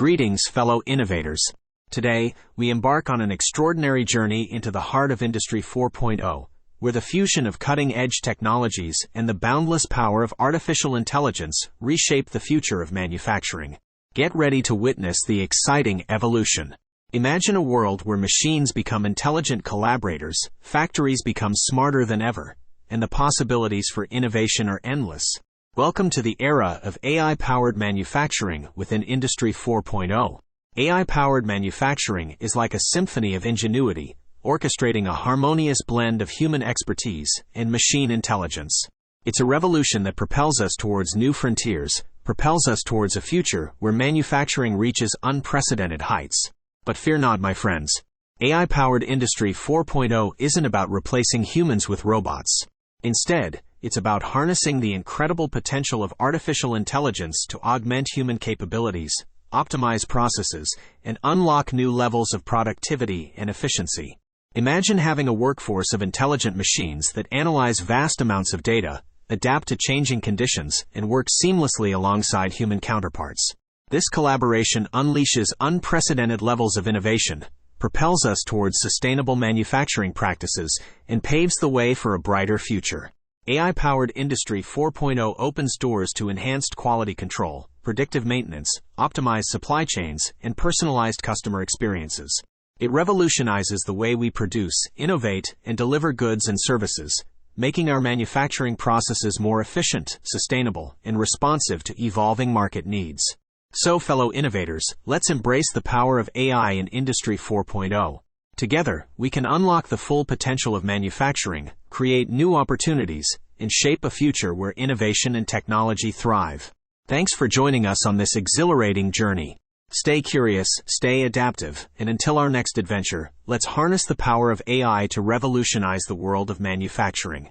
Greetings, fellow innovators. Today, we embark on an extraordinary journey into the heart of Industry 4.0, where the fusion of cutting-edge technologies and the boundless power of artificial intelligence reshape the future of manufacturing. Get ready to witness the exciting evolution. Imagine a world where machines become intelligent collaborators, factories become smarter than ever, and the possibilities for innovation are endless. Welcome to the era of AI-powered manufacturing within Industry 4.0. AI-powered manufacturing is like a symphony of ingenuity, orchestrating a harmonious blend of human expertise and machine intelligence. It's a revolution that propels us towards new frontiers, propels us towards a future where manufacturing reaches unprecedented heights. But fear not, my friends. AI-powered Industry 4.0 isn't about replacing humans with robots. Instead, it's about harnessing the incredible potential of artificial intelligence to augment human capabilities, optimize processes, and unlock new levels of productivity and efficiency. Imagine having a workforce of intelligent machines that analyze vast amounts of data, adapt to changing conditions, and work seamlessly alongside human counterparts. This collaboration unleashes unprecedented levels of innovation, propels us towards sustainable manufacturing practices, and paves the way for a brighter future. AI-powered Industry 4.0 opens doors to enhanced quality control, predictive maintenance, optimized supply chains, and personalized customer experiences. It revolutionizes the way we produce, innovate, and deliver goods and services, making our manufacturing processes more efficient, sustainable, and responsive to evolving market needs. So, fellow innovators, let's embrace the power of AI in Industry 4.0. Together, we can unlock the full potential of manufacturing, create new opportunities, and shape a future where innovation and technology thrive. Thanks for joining us on this exhilarating journey. Stay curious, stay adaptive, and until our next adventure, let's harness the power of AI to revolutionize the world of manufacturing.